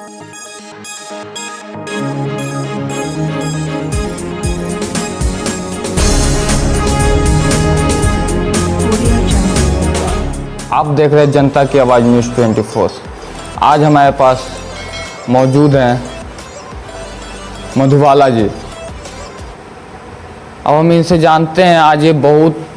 आप देख रहे हैं जनता की आवाज़ न्यूज़ 24। आज हमारे पास मौजूद हैं मधुबाला जी। अब हम इनसे जानते हैं, आज ये बहुत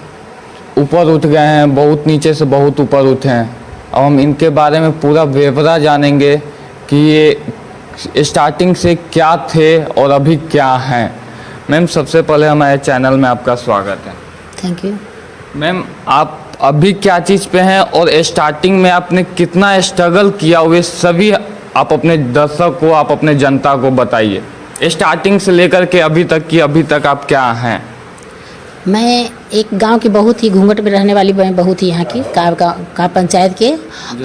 ऊपर उठ गए हैं, बहुत नीचे से बहुत ऊपर उठे हैं। अब हम इनके बारे में पूरा ब्यौरा जानेंगे कि ये स्टार्टिंग से क्या थे और अभी क्या हैं। मैम, सबसे पहले हमारे चैनल में आपका स्वागत है। Thank you. मैम, आप अभी क्या चीज़ पे हैं और स्टार्टिंग में आपने कितना स्ट्रगल किया, वे सभी आप अपने दर्शक को, आप अपने जनता को बताइए। स्टार्टिंग से लेकर के अभी तक की, अभी तक आप क्या हैं? मैं एक गांव की बहुत ही घूंघट में रहने वाली बहुत ही यहाँ की का पंचायत के,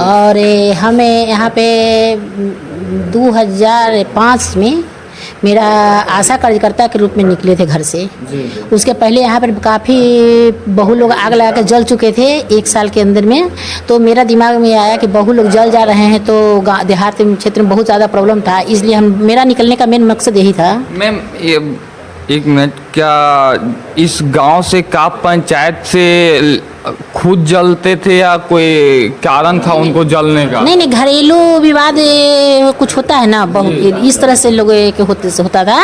और हमें यहाँ पे 2005 में मेरा आशा कार्यकर्ता के रूप में निकले थे घर से। उसके पहले यहाँ पर काफ़ी बहु लोग आग लगा के जल चुके थे 1 साल के अंदर में। तो मेरा दिमाग में आया कि बहु लोग जल जा रहे हैं, तो देहात क्षेत्र में बहुत ज़्यादा प्रॉब्लम था, इसलिए मेरा निकलने का मेन मकसद यही था। मैम, ये एक मिनट, क्या इस गांव से का पंचायत से खुद जलते थे या कोई कारण था उनको जलने का? नहीं, घरेलू विवाद कुछ होता है ना, बहुत इस तरह से लोग के होता था।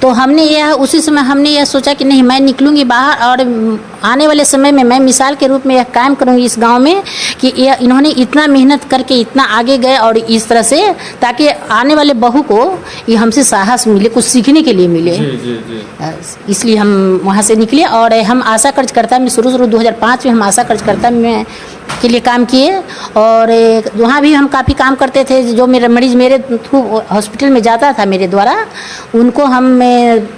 तो हमने यह उसी समय हमने यह सोचा कि नहीं, मैं निकलूंगी बाहर और आने वाले समय में मैं मिसाल के रूप में यह कायम करूंगी इस गांव में कि इन्होंने इतना मेहनत करके इतना आगे गए, और इस तरह से ताकि आने वाले बहू को ये हमसे साहस मिले, कुछ सीखने के लिए मिले। इसलिए हम वहाँ से निकले और हम आशा कार्यकर्ता में शुरू 2005 में हम आशा कार्यकर्ता में के लिए काम किए। और वहाँ भी हम काफ़ी काम करते थे। जो मेरा मरीज़ मेरे थ्रू हॉस्पिटल में जाता था मेरे द्वारा, उनको हम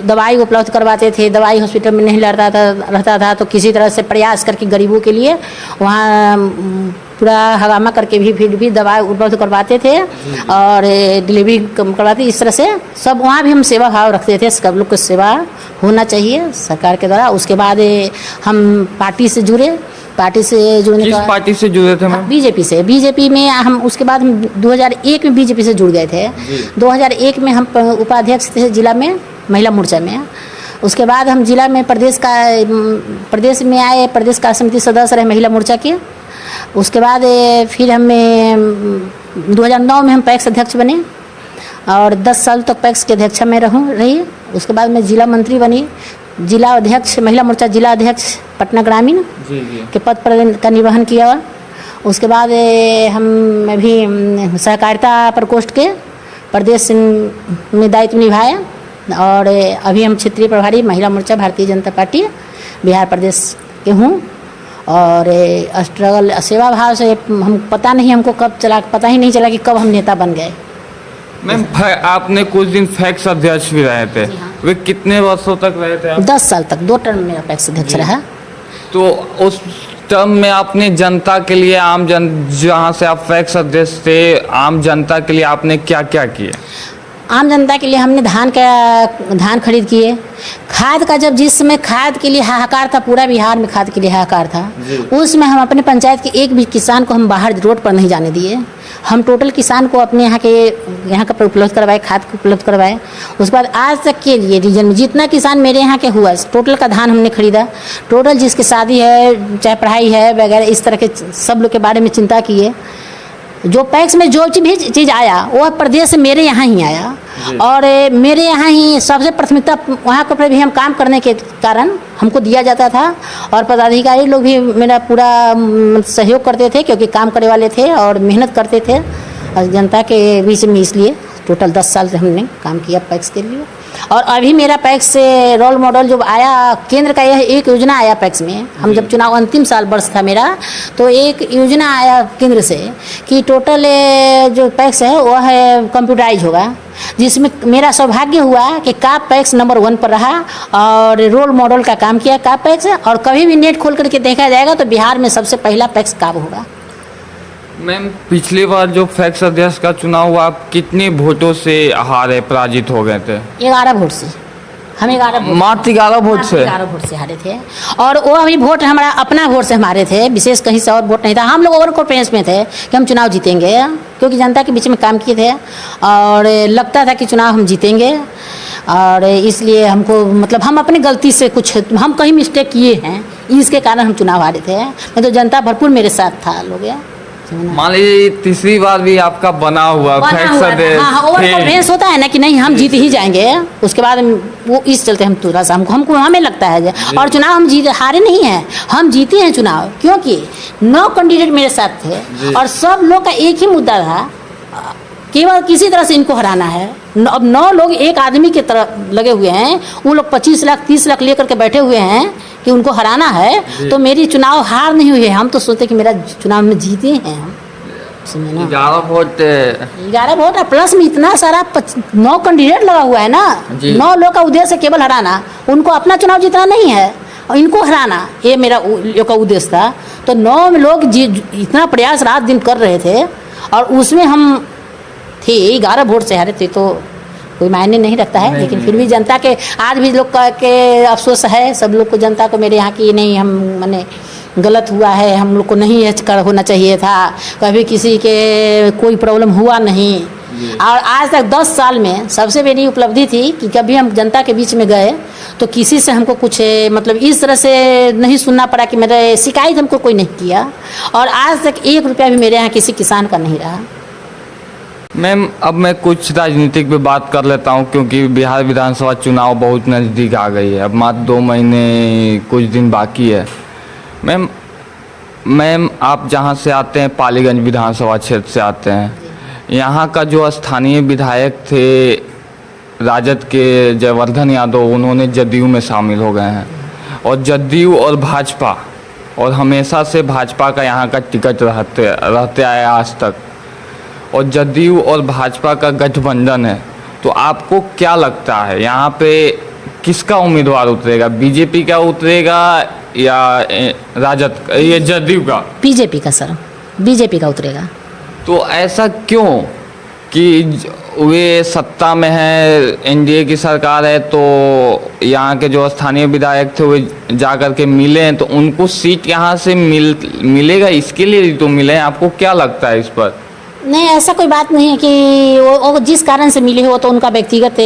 दवाई उपलब्ध करवाते थे। दवाई हॉस्पिटल में नहीं रहता था तो किसी तरह से प्रयास करके गरीबों के लिए वहाँ पूरा हंगामा करके भी फिर भी दवा उपलब्ध करवाते थे और डिलीवरी करवाते। इस तरह से सब वहाँ भी हम सेवा भाव रखते थे। सब लोग को सेवा होना चाहिए सरकार के द्वारा। उसके बाद हम पार्टी से जुड़े। पार्टी से जुड़ने किस पार्टी से जुड़े थे मैम? बीजेपी से। बीजेपी में हम उसके बाद हम 2001 में बीजेपी से जुड़ गए थे। 2001 में हम उपाध्यक्ष थे जिला में, महिला मोर्चा में। उसके बाद हम जिला में प्रदेश में आए, प्रदेश का समिति सदस्य रहे महिला मोर्चा के। उसके बाद फिर हमें 2009 में हम पैक्स अध्यक्ष बने और 10 साल तक पैक्स के अध्यक्ष में रही। उसके बाद मैं जिला मंत्री बनी, जिला अध्यक्ष, महिला मोर्चा जिला अध्यक्ष पटना ग्रामीण के पद पर का निर्वहन किया। उसके बाद मैं भी सहकारिता प्रकोष्ठ के प्रदेश में दायित्व निभाया और अभी हम क्षेत्रीय प्रभारी महिला मोर्चा भारतीय जनता पार्टी बिहार प्रदेश के हूँ। और स्ट्रगल सेवा भाव से हम पता ही नहीं चला कि कब हम नेता बन गए। मैम, आपने कुछ दिन फैक्स अध्यक्ष भी रहे थे। वे कितने वर्षों तक रहे थे आप? 10 साल तक, 2 टर्म में फैक्स अध्यक्ष रहा। तो उस टर्म में आपने जनता के लिए, जहाँ से आप फैक्स अध्यक्ष थे, आम जनता के लिए आपने क्या क्या किए? आम जनता के लिए हमने धान खरीद किए। खाद का जिस समय खाद के लिए हाहाकार था, पूरा बिहार में खाद के लिए हाहाकार था, उसमें हम अपने पंचायत के एक भी किसान को हम बाहर रोड पर नहीं जाने दिए। हम टोटल किसान को अपने यहाँ का उपलब्ध करवाए, खाद को उपलब्ध करवाए। उसके बाद आज तक के लिए रीजन में जितना किसान मेरे यहाँ के हुआ, टोटल का धान हमने खरीदा। टोटल जिसकी शादी है, चाहे पढ़ाई है वगैरह, इस तरह के सब लोग के बारे में चिंता किए। जो पैक्स में जो चीज़ आया वह प्रदेश से मेरे यहाँ ही आया और मेरे यहाँ ही सबसे प्राथमिकता वहाँ पर भी हम काम करने के कारण हमको दिया जाता था। और पदाधिकारी लोग भी मेरा पूरा सहयोग करते थे क्योंकि काम करने वाले थे और मेहनत करते थे जनता के बीच में। इसलिए टोटल 10 साल से हमने काम किया पैक्स के लिए। और अभी मेरा पैक्स से रोल मॉडल जो आया, केंद्र का यह एक योजना आया पैक्स में। हम जब चुनाव अंतिम साल वर्ष था मेरा, तो एक योजना आया केंद्र से कि टोटल जो पैक्स है वह है कंप्यूटराइज होगा, जिसमें मेरा सौभाग्य हुआ कि काप पैक्स नंबर 1 पर रहा और रोल मॉडल का काम किया काप पैक्स। और कभी भी नेट खोल करके देखा जाएगा तो बिहार में सबसे पहला पैक्स काप होगा। मैम, पिछली बार जो फैक्स अध्यक्ष का चुनाव हुआ, आप कितने वोटों से हारे, पराजित हो गए थे? 11 वोट से। हम 11 वोट मात्र 11 वोट से 11 वोट से हारे थे। और वो अभी वोट हमारा अपना वोट से हमारे थे, विशेष कहीं से और वोट नहीं था। हम लोग ओवर कॉन्फिडेंस में थे कि हम चुनाव जीतेंगे, क्योंकि जनता के बीच में काम किए थे और लगता था कि चुनाव हम जीतेंगे। और इसलिए हमको मतलब हम अपनी गलती से कुछ हम कहीं मिस्टेक किए हैं, इसके कारण हम चुनाव हारे थे। नहीं तो जनता भरपूर मेरे साथ था लोग। मान लीजिए तीसरी बार भी आपका बना हुआ ओवर कॉन्फिडेंस होता है ना कि नहीं हम जीत ही जाएंगे। उसके बाद वो इस चलते हम थोड़ा सा हमको हमें लगता है और चुनाव हम जीत हारे नहीं हैं, हम जीते हैं चुनाव, क्योंकि 9 कैंडिडेट मेरे साथ थे और सब लोग का एक ही मुद्दा था, केवल किसी तरह से इनको हराना है। अब 9 लोग एक आदमी की तरह लगे हुए हैं, वो लोग 25 लाख 30 लाख लेकर के बैठे हुए हैं कि उनको हराना है। तो मेरी चुनाव हार नहीं हुई है, हम तो सोचते कि मेरा चुनाव में जीते हैं हम। 11 वोट प्लस में इतना सारा 9 कैंडिडेट लगा हुआ है ना, 9 लोग का उद्देश्य केवल हराना, उनको अपना चुनाव जीतना नहीं है और इनको हराना, ये मेरा का उद्देश्य था। तो 9 लोग इतना प्रयास रात दिन कर रहे थे और उसमें हम थे 11 वोट से हारे थे, तो कोई मायने नहीं रखता है। लेकिन फिर भी जनता के आज भी लोग के अफसोस है, सब लोग को, जनता को मेरे यहाँ की नहीं, हम मैंने गलत हुआ है, हम लोग को नहीं कर होना चाहिए था, कभी किसी के कोई प्रॉब्लम हुआ नहीं। और आज तक 10 साल में सबसे बड़ी उपलब्धि थी कि कभी हम जनता के बीच में गए तो किसी से हमको कुछ मतलब इस तरह से नहीं सुनना पड़ा कि मेरे शिकायत हमको कोई नहीं किया। और आज तक 1 रुपया भी मेरे यहाँ किसी किसान का नहीं रहा। मैम अब मैं कुछ राजनीतिक पे बात कर लेता हूँ, क्योंकि बिहार विधानसभा चुनाव बहुत नज़दीक आ गई है, अब मात्र 2 महीने कुछ दिन बाकी है। मैम आप जहाँ से आते हैं, पालीगंज विधानसभा क्षेत्र से आते हैं, यहाँ का जो स्थानीय विधायक थे राजद के जयवर्धन यादव, उन्होंने जदयू में शामिल हो गए हैं और जदयू और भाजपा, और हमेशा से भाजपा का यहाँ का टिकट रहते आए आज तक, और जदयू और भाजपा का गठबंधन है। तो आपको क्या लगता है यहाँ पे किसका उम्मीदवार उतरेगा, बीजेपी का उतरेगा या राजद ये जदयू का? बीजेपी का सर, बीजेपी का उतरेगा। तो ऐसा क्यों कि वे सत्ता में है, एनडीए की सरकार है, तो यहाँ के जो स्थानीय विधायक थे वे जा कर के मिले हैं, तो उनको सीट यहाँ से मिलेगा, इसके लिए तो मिले हैं। आपको क्या लगता है इस पर? नहीं, ऐसा कोई बात नहीं है कि वो जिस कारण से मिले हो तो उनका व्यक्तिगत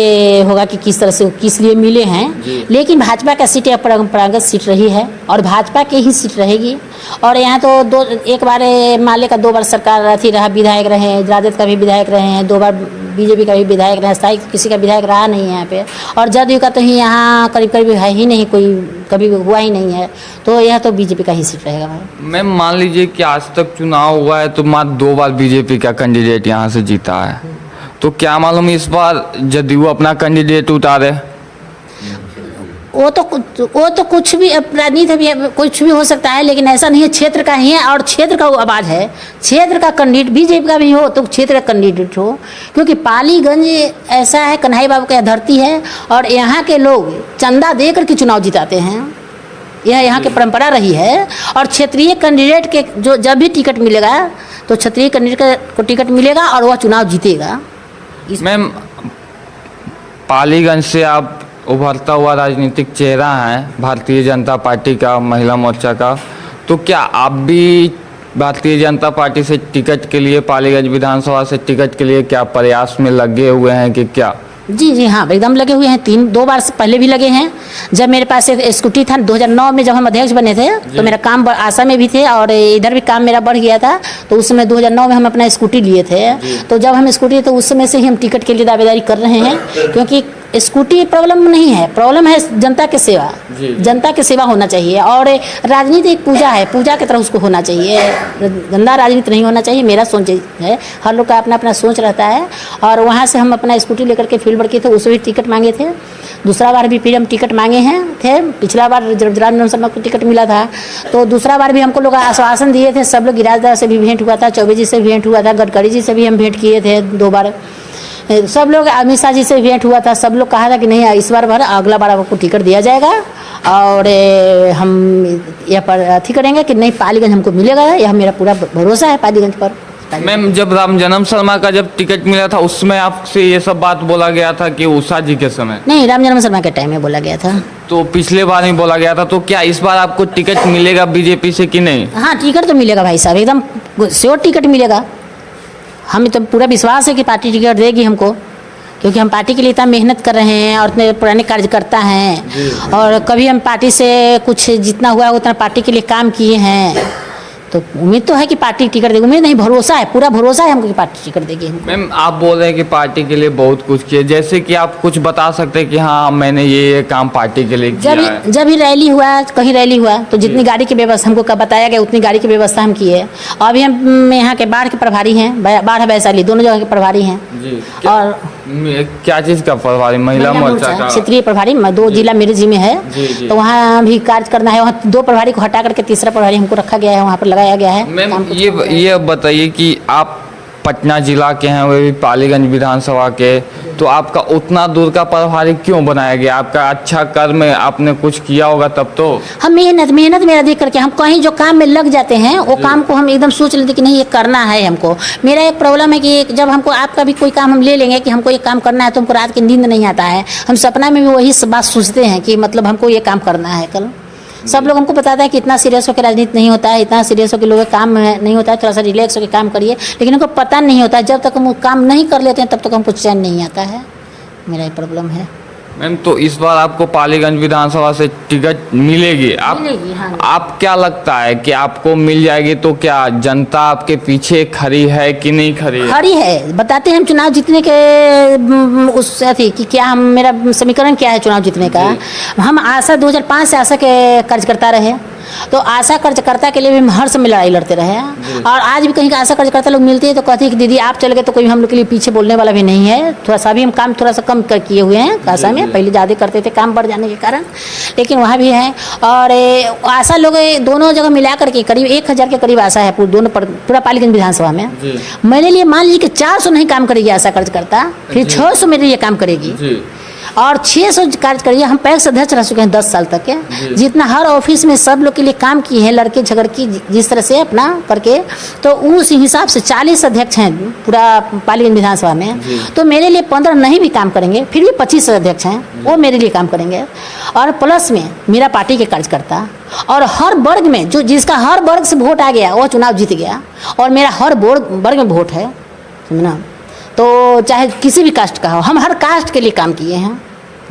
होगा कि किस तरह से किस लिए मिले हैं। लेकिन भाजपा का सीट परंपरागत सीट रही है और भाजपा की ही सीट रहेगी। और यहाँ तो एक बार माले का 2 बार सरकार रहा, विधायक रहे, राजद का भी विधायक रहे हैं, 2 बार बीजेपी का भी विधायक रहा, स्थायी किसी का विधायक रहा नहीं है यहाँ पे। और जदयू का तो ही यहाँ करीब करीब है ही नहीं, कोई कभी हुआ ही नहीं है, तो यह तो बीजेपी का ही सीट रहेगा भाई। मैम मान लीजिए कि आज तक चुनाव हुआ है तो मात्र 2 बार बीजेपी का कैंडिडेट यहाँ से जीता है, तो क्या मालूम इस बार जदयू अपना कैंडिडेट उतारे? वो तो कुछ भी राजनीति भी कुछ भी हो सकता है, लेकिन ऐसा नहीं है। क्षेत्र का ही है और क्षेत्र का वो आवाज़ है, क्षेत्र का कैंडिडेट बीजेपी का भी हो तो क्षेत्र का कैंडिडेट हो, क्योंकि पालीगंज ऐसा है, कन्हैया बाबू की धरती है और यहाँ के लोग चंदा दे करके चुनाव जिताते हैं, यह यहाँ की परंपरा रही है। और क्षेत्रीय कैंडिडेट के जो जब भी टिकट मिलेगा तो क्षेत्रीय कैंडिडेट को टिकट मिलेगा और वह चुनाव जीतेगा। मैम पालीगंज से आप उभरता हुआ राजनीतिक चेहरा है भारतीय जनता पार्टी का, महिला मोर्चा का, तो क्या आप भी भारतीय जनता पार्टी से टिकट के लिए, पालीगंज विधानसभा से टिकट के लिए क्या प्रयास में लगे हुए हैं कि क्या? जी हाँ, एकदम लगे हुए हैं। 2 बार से पहले भी लगे हैं। जब मेरे पास एक स्कूटी था 2009 में, जब हम अध्यक्ष बने थे तो मेरा काम आशा में भी थे और इधर भी काम मेरा बढ़ गया था, तो उस समय 2009 में हम अपना स्कूटी लिए थे। तो जब हम स्कूटी, तो उस समय से ही हम टिकट के लिए दावेदारी कर रहे हैं, क्योंकि स्कूटी प्रॉब्लम नहीं है, प्रॉब्लम है जनता के सेवा। जनता की सेवा होना चाहिए और राजनीति एक पूजा है, पूजा की तरह उसको होना चाहिए, गंदा राजनीति नहीं होना चाहिए, मेरा सोच है। हर लोग का अपना अपना सोच रहता है। और वहाँ से हम अपना स्कूटी लेकर के फील्ड वर्क किए थे, उसमें भी टिकट मांगे थे। दूसरा बार भी फिर हम टिकट मांगे थे। पिछला बार जब विधानसभा को टिकट मिला था तो दूसरा बार भी हमको लोग आश्वासन दिए थे। सब लोग गिराजदार से भी भेंट हुआ था, चौबे जी से भेंट हुआ था, गडकरी जी से भी हम भेंट किए थे 2 बार, सब लोग, अमित शाह जी से भेंट हुआ था। सब लोग कहा था कि नहीं इस बार अगला बार आपको टिकट दिया जाएगा और हम यह पर अथी करेंगे कि नहीं, पालीगंज हमको मिलेगा। यह मेरा पूरा भरोसा है पालीगंज पर। मैम जब राम जन्म शर्मा का जब टिकट मिला था उसमें आपसे ये सब बात बोला गया था कि उषा जी के समय? नहीं, राम जन्म शर्मा के टाइम में बोला गया था। तो पिछले बार ही बोला गया था, तो क्या इस बार आपको टिकट मिलेगा बीजेपी से कि नहीं? हाँ, टिकट तो मिलेगा भाई साहब, एकदम श्योर टिकट मिलेगा। हमें तो पूरा विश्वास है कि पार्टी टिकट देगी हमको, क्योंकि हम पार्टी के लिए इतना मेहनत कर रहे हैं और इतने पुराने कार्यकर्ता हैं और कभी हम पार्टी से कुछ जितना हुआ उतना पार्टी के लिए काम किए हैं। तो उम्मीद तो है कि पार्टी टिकट देगी, उम्मीद नहीं भरोसा है, पूरा भरोसा है हमको कि पार्टी टिकट देगी हमको। मैम आप बोल रहे हैं कि पार्टी के लिए बहुत कुछ किया, जैसे कि आप कुछ बता सकते हैं कि हाँ मैंने ये काम पार्टी के लिए किया है? जब भी रैली हुआ, कहीं रैली हुआ तो जितनी गाड़ी की व्यवस्था हमको बताया गया उतनी गाड़ी की व्यवस्था हम किए। अभी हम यहाँ के बाढ़ के प्रभारी हैं, बाढ़ वैशाली दोनों जगह के प्रभारी हैं। जी। और क्या चीज़ का प्रभारी? महिला मोर्चा का क्षेत्रीय प्रभारी 2 जिला मेरे जी में है। जी। तो वहाँ भी कार्य करना है, वहाँ 2 प्रभारी को हटा करके तीसरा प्रभारी हमको रखा गया है, वहाँ पर लगाया गया है। मैम ये बताइए कि आप पटना जिला के हैं, वो भी पालीगंज विधानसभा के, तो आपका उतना दूर का प्रभारी क्यों बनाया गया? आपका अच्छा कर्म आपने कुछ किया होगा तब तो। हम मेहनत मेरा देख करके हम कहीं जो काम में लग जाते हैं वो काम को हम एकदम सोच लेते कि नहीं ये करना है हमको। मेरा एक प्रॉब्लम है कि जब हमको आपका भी कोई काम हम ले लेंगे कि हमको ये काम करना है तो हमको रात की नींद नहीं आता है, हम सपना में भी वही बात सोचते हैं कि मतलब हमको ये काम करना है। कल सब लोग हमको बताता है कि इतना सीरियस होकर राजनीति नहीं होता है, इतना सीरियस होकर लोगों का काम नहीं होता है, थोड़ा सा रिलैक्स होकर काम करिए, लेकिन हमको पता नहीं होता है। जब तक हम काम नहीं कर लेते हैं तब तक हमको चैन नहीं आता है, मेरा ये प्रॉब्लम है। मैम तो इस बार आपको पालीगंज विधानसभा से टिकट मिलेगी? हाँ। आप क्या लगता है कि आपको मिल जाएगी? तो क्या जनता आपके पीछे खड़ी है कि नहीं खड़ी है? खड़ी है, बताते हैं हम चुनाव जीतने के उस थी कि क्या हम मेरा समीकरण क्या है चुनाव जीतने का। हम आशा 2005 से आशा के कार्यकर्ता रहे, तो आशा कार्यकर्ता के लिए भी हम हर समय लड़ाई लड़ते रहे और आज भी कहीं का आशा कार्यकर्ता लोग मिलते हैं तो कहते हैं कि दीदी आप चले गए तो कोई हम लोग के लिए पीछे बोलने वाला भी नहीं है। थोड़ा सा भी हम काम थोड़ा सा कम किए हुए हैं आशा में, पहले ज़्यादा करते थे काम बढ़ जाने के कारण, लेकिन वहाँ भी है। और आशा लोग दोनों जगह मिला करके करीब 1000 के करीब आशा है पूरा पालीगंज विधानसभा में। मेरे लिए मान लीजिए कि 400 नहीं काम करेगी आशा कार्यकर्ता, फिर 600 मेरे लिए काम करेगी और 600 कार्य करिए। हम पैक्स अध्यक्ष रह चुके हैं 10 साल तक के, जितना हर ऑफिस में सब लोग के लिए काम किए हैं, लड़के झगड़ की जिस तरह से अपना करके, तो उस हिसाब से 40 अध्यक्ष हैं पूरा पालीगंज विधानसभा में। तो मेरे लिए 15 नहीं भी काम करेंगे, फिर भी 25 अध्यक्ष हैं वो मेरे लिए काम करेंगे। और प्लस में मेरा पार्टी के कार्यकर्ता और हर वर्ग में जो जिसका हर वर्ग से वोट आ गया वो चुनाव जीत गया और मेरा हर वर्ग में वोट है, समझना। तो चाहे किसी भी कास्ट का हो, हम हर कास्ट के लिए काम किए हैं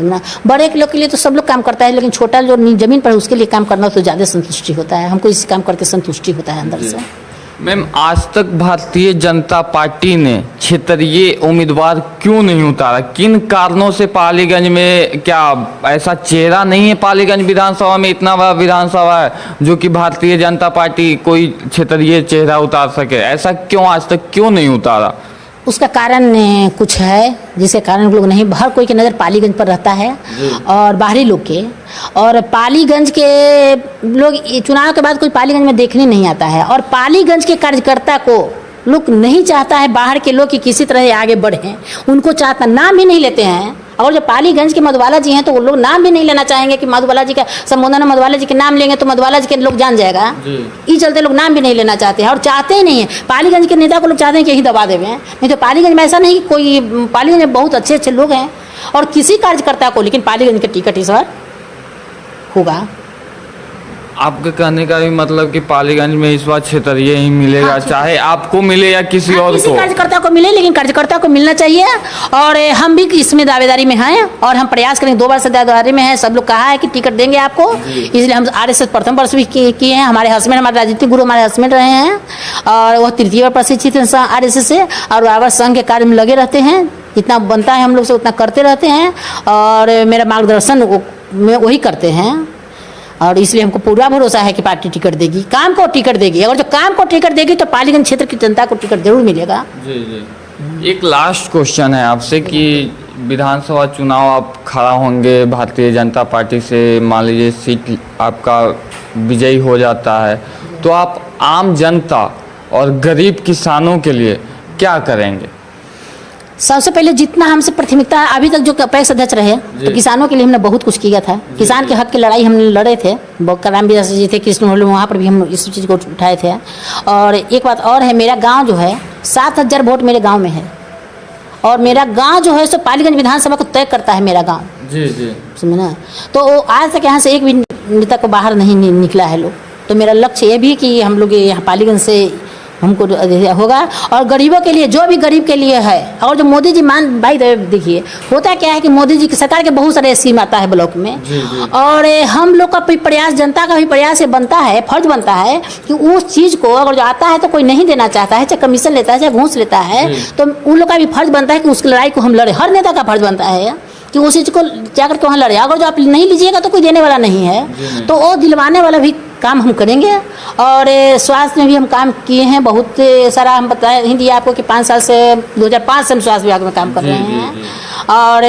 ना। बड़े लोग के लिए तो सब लोग काम करता है, लेकिन छोटा जो जमीन पर उसके लिए काम करना तो ज़्यादा संतुष्टि होता है, हमको इसी काम करके संतुष्टि होता है अंदर से। मैम आज तक भारतीय जनता पार्टी ने क्षेत्रीय उम्मीदवार क्यों नहीं उतारा? किन कारणों से? पालीगंज में क्या ऐसा चेहरा नहीं है? पालीगंज विधानसभा में इतना बड़ा विधानसभा है जो कि भारतीय जनता पार्टी कोई क्षेत्रीय चेहरा उतार सके, ऐसा क्यों आज तक क्यों नहीं उतारा? उसका कारण कुछ है जिसके कारण लोग नहीं, हर कोई की नज़र पालीगंज पर रहता है और बाहरी लोग के, और पालीगंज के लोग चुनाव के बाद कोई पालीगंज में देखने नहीं आता है और पालीगंज के कार्यकर्ता को लोग नहीं चाहता है बाहर के लोग कि किसी तरह आगे बढ़ें, उनको चाहता नाम भी नहीं लेते हैं। और जो पालीगंज के मधुबाला जी हैं तो वो लोग नाम भी नहीं लेना चाहेंगे कि मधुबाला जी का संबोधन, मधुबाला जी के नाम लेंगे तो मधुबाला जी के लोग जान जाएगा, इस चलते लोग नाम भी नहीं लेना चाहते हैं और चाहते ही नहीं है। पालीगंज के नेता को लोग चाहते हैं कि यही दबा देवे, नहीं तो पालीगंज में ऐसा नहीं कि कोई, पालीगंज में बहुत अच्छे अच्छे लोग हैं और किसी कार्यकर्ता को, लेकिन पालीगंज के टिकट इस बार होगा। आपके कहने का भी मतलब कि पालीगंज में इस बार क्षेत्रीय ही मिलेगा, चाहे आपको मिले या किसी और किसी को, कार्यकर्ता को मिले, लेकिन कार्यकर्ता को मिलना चाहिए। और हम भी इसमें दावेदारी में हैं और हम प्रयास करेंगे, 2 बार से दावेदारी में है, सब लोग कहा है कि टिकट देंगे आपको, इसलिए हम RSS प्रथम वर्ष भी किए हैं। हमारे हस्बैंड, हमारे राजनीतिक गुरु हमारे हस्बैंड रहे हैं और वह 3य बार प्रशिक्षित हैं RSS से और बराबर संघ के कार्य में लगे रहते हैं, जितना बनता है हम लोग से उतना करते रहते हैं और मेरा मार्गदर्शन में वही करते हैं और इसलिए हमको पूरा भरोसा है कि पार्टी टिकट देगी, काम को टिकट देगी। और जो काम को टिकट देगी तो पालीगंज क्षेत्र की जनता को टिकट जरूर मिलेगा। जी। एक लास्ट क्वेश्चन है आपसे कि विधानसभा चुनाव आप खड़ा होंगे भारतीय जनता पार्टी से, मान लीजिए सीट आपका विजयी हो जाता है, तो आप आम जनता और गरीब किसानों के लिए क्या करेंगे? सबसे पहले जितना हमसे प्राथमिकता है, अभी तक जो पैक्स अध्यक्ष रहे तो किसानों के लिए हमने बहुत कुछ किया था। किसान के हक की लड़ाई हमने लड़े थे, कलाम जी थे कृष्ण होल, वहाँ पर भी हम इस चीज़ को उठाए थे। और एक बात और है, मेरा गांव जो है 7,000 वोट मेरे गांव में है और मेरा गांव जो है सो पालीगंज विधानसभा को तय करता है मेरा गांव। जी जी। समझे ना। तो आज तक यहाँ से एक भी नेता को बाहर नहीं निकला है लोग। तो मेरा लक्ष्य ये भी कि हम लोग यहाँ पालीगंज से हमको होगा और गरीबों के लिए, जो भी गरीब के लिए है। और जो मोदी जी भाई देखिए होता क्या है कि मोदी जी की सरकार के बहुत सारे स्कीम आता है ब्लॉक में। जी जी। और हम लोग का भी प्रयास, जनता का भी प्रयास ये बनता है, फर्ज बनता है कि उस चीज़ को अगर जो आता है तो कोई नहीं देना चाहता है, चाहे कमीशन लेता है, चाहे घूस लेता है, तो उन लोग का भी फर्ज बनता है कि उस लड़ाई को हम लड़े। हर नेता का फर्ज बनता है कि उस चीज़ को जाकर के वहाँ लड़े। अगर जो आप नहीं लीजिएगा तो कोई देने वाला नहीं है, तो वो दिलवाने वाला भी काम हम करेंगे। और स्वास्थ्य में भी हम काम किए हैं बहुत सारा। हम बताए ही दिया आपको कि 5 साल से 2005 से हम स्वास्थ्य विभाग में काम कर रहे हैं और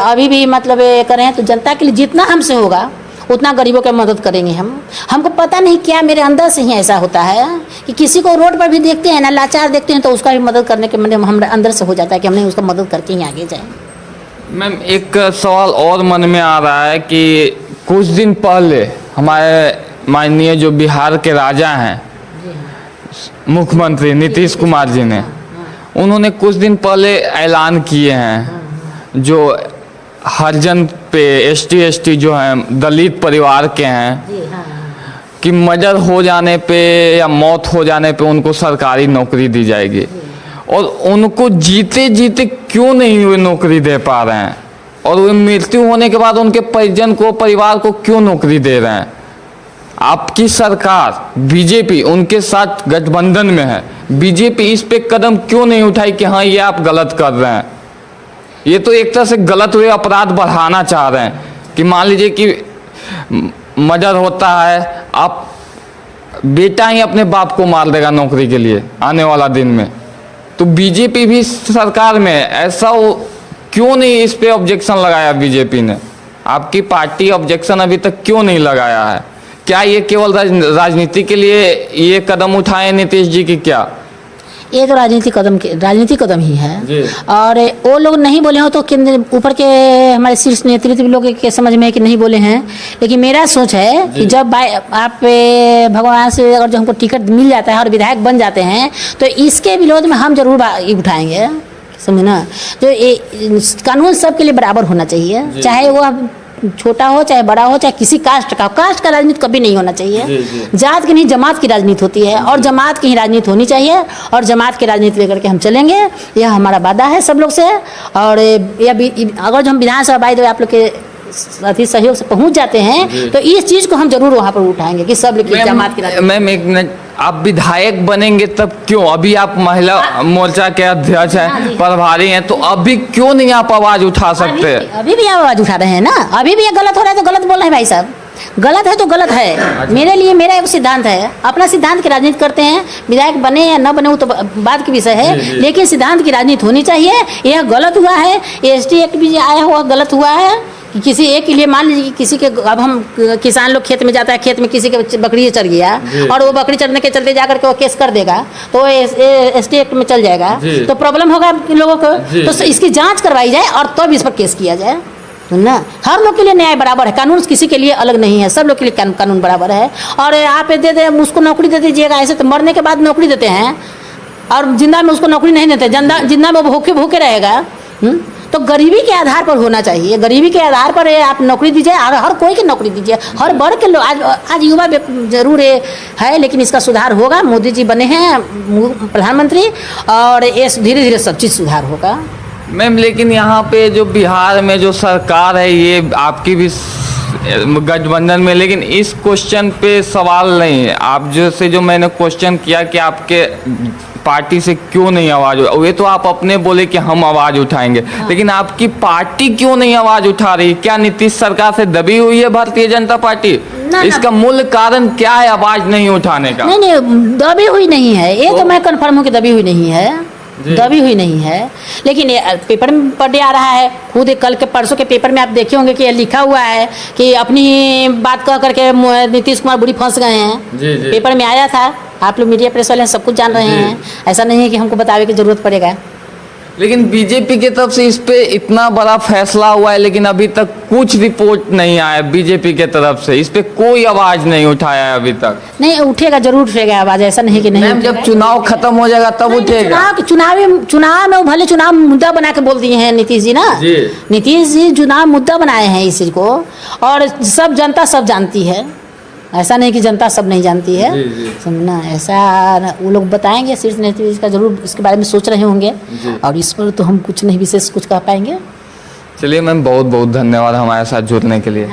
अभी भी मतलब कर रहे हैं। तो जनता के लिए जितना हमसे होगा उतना गरीबों की मदद करेंगे हम। हमको पता नहीं क्या मेरे अंदर से ही ऐसा होता है कि किसी को रोड पर भी देखते हैं ना, लाचार देखते हैं, तो उसका भी मदद करने के मतलब हम अंदर से हो जाता है कि हमने उसका मदद करके ही आगे जाए। मैम एक सवाल और मन में आ रहा है कि कुछ दिन पहले हमारे माननीय जो बिहार के राजा हैं मुख्यमंत्री नीतीश कुमार जी ने, उन्होंने कुछ दिन पहले ऐलान किए हैं जो हरिजन पे ST जो हैं दलित परिवार के हैं कि मर्डर हो जाने पे या मौत हो जाने पे उनको सरकारी नौकरी दी जाएगी। और उनको जीते जीते क्यों नहीं वे नौकरी दे पा रहे हैं और वे मृत्यु होने के बाद उनके परिजन को, परिवार को क्यों नौकरी दे रहे हैं? आपकी सरकार बीजेपी उनके साथ गठबंधन में है, बीजेपी इस पे कदम क्यों नहीं उठाई कि हाँ ये आप गलत कर रहे हैं? ये तो एक तरह से गलत हुए अपराध बढ़ाना चाह रहे हैं कि मान लीजिए कि मर्डर होता है, आप बेटा ही अपने बाप को मार देगा नौकरी के लिए आने वाला दिन में। तो बीजेपी भी सरकार में ऐसा क्यों नहीं इस पे ऑब्जेक्शन लगाया बीजेपी ने? आपकी पार्टी ऑब्जेक्शन अभी तक क्यों नहीं लगाया है? क्या ये केवल राजनीति के लिए ये कदम उठाए नीतीश जी की? क्या ये तो राजनीतिक कदम ही है। और वो लोग नहीं बोले हो तो केंद्र ऊपर के हमारे शीर्ष नेतृत्व लोग के समझ में है कि नहीं बोले हैं। लेकिन मेरा सोच है कि जब आप भगवान से अगर जो हमको टिकट मिल जाता है और विधायक बन जाते हैं तो इसके विरोध में हम जरूर उठाएंगे। समझे ना। जो कानून सबके लिए बराबर होना चाहिए, चाहे वो छोटा हो चाहे बड़ा हो, चाहे किसी कास्ट का राजनीति कभी नहीं होना चाहिए। जात की नहीं, जमात की राजनीति होती है और जमात की ही राजनीति होनी चाहिए और जमात की राजनीति लेकर के हम चलेंगे। यह हमारा वादा है सब लोग से। और अगर जो हम विधानसभा बाई आप लोग के अति सहयोग से पहुंच जाते हैं तो इस चीज को हम जरूर वहां पर उठाएंगे कि सब लोग जमात की राजनीति। मैम एक मिनट, आप विधायक बनेंगे तब क्यों? अभी आप महिला मोर्चा के अध्यक्ष हैं, प्रभारी हैं, तो अभी क्यों नहीं आप आवाज उठा सकते? अभी भी आवाज उठा रहे हैं ना। अभी भी ये गलत हो रहा है तो गलत बोल रहे हैं भाई साहब। गलत है तो गलत है। मेरे लिए मेरा एक सिद्धांत है, अपना सिद्धांत की राजनीति करते हैं। विधायक बने या न बने वो तो बात की विषय है, लेकिन सिद्धांत की राजनीति होनी चाहिए। यह गलत हुआ है, ST एक्ट भी आया हुआ गलत हुआ है कि किसी एक के लिए मान लीजिए कि किसी के, अब हम किसान लोग खेत में जाता है, खेत में किसी के बकरी चढ़ गया और वो बकरी चढ़ने के चलते जाकर के वो केस कर देगा तो ST एक्ट में चल जाएगा, तो प्रॉब्लम होगा लोगों को। तो इसकी जांच करवाई जाए और तब इस पर केस किया जाए ना। हर लोग के लिए न्याय बराबर है, कानून किसी के लिए अलग नहीं है, सब लोग के लिए कानून बराबर है। और आप दे दे उसको नौकरी दे दीजिएगा, ऐसे तो मरने के बाद नौकरी देते हैं और जिंदा में उसको नौकरी नहीं देते। जिंदा में भूखे भूखे रहेगा। तो गरीबी के आधार पर होना चाहिए, गरीबी के आधार पर आप नौकरी दीजिए और हर कोई की नौकरी दीजिए, हर वर्ग के लोग। आज युवा जरूर है लेकिन इसका सुधार होगा। मोदी जी बने हैं प्रधानमंत्री और ये धीरे धीरे सब चीज़ सुधार होगा। मैम लेकिन यहाँ पे जो बिहार में जो सरकार है ये आपकी भी गठबंधन में, लेकिन इस क्वेश्चन पे सवाल नहीं है। आप जैसे जो मैंने क्वेश्चन किया कि आपके पार्टी से क्यों नहीं आवाज, ये तो आप अपने बोले कि हम आवाज उठाएंगे, लेकिन आपकी पार्टी क्यों नहीं आवाज उठा रही? क्या नीतीश सरकार से दबी हुई है भारतीय जनता पार्टी? इसका मूल कारण क्या है आवाज नहीं उठाने का? नहीं, दबी हुई नहीं है, ये तो मैं कन्फर्म हूँ कि दबी हुई नहीं है, दबी हुई नहीं है। लेकिन ये पेपर में पढ़े आ रहा है, खुद कल के परसों के पेपर में आप देखे होंगे कि लिखा हुआ है कि अपनी बात कह करके नीतीश कुमार बुरी फंस गए हैं। पेपर में आया था, आप लोग मीडिया प्रेस वाले सब कुछ जान रहे हैं, ऐसा नहीं है कि हमको बतावे की जरूरत पड़ेगा। लेकिन बीजेपी की तरफ से इस पे इतना बड़ा फैसला हुआ है, लेकिन अभी तक कुछ रिपोर्ट नहीं आया बीजेपी के तरफ से, इस पे कोई आवाज नहीं उठाया है अभी तक। नहीं उठेगा, जरूर उठेगा आवाज, ऐसा नहीं कि नहीं मैम जब चुनाव खत्म हो जाएगा तब उठेगा। चुनाव में वो भले चुनाव मुद्दा बना के बोल दिए हैं नीतीश जी ना, नीतीश जी चुनाव मुद्दा बनाए हैं इस चीज को, और सब जनता सब जानती है, ऐसा नहीं कि जनता सब नहीं जानती है। समझना ऐसा वो लोग बताएंगे, शीर्ष नेतृत्व का जरूर इसके बारे में सोच रहे होंगे, और इस पर तो हम कुछ नहीं विशेष कुछ कह पाएंगे। चलिए मैम, बहुत बहुत धन्यवाद हमारे साथ जुड़ने के लिए।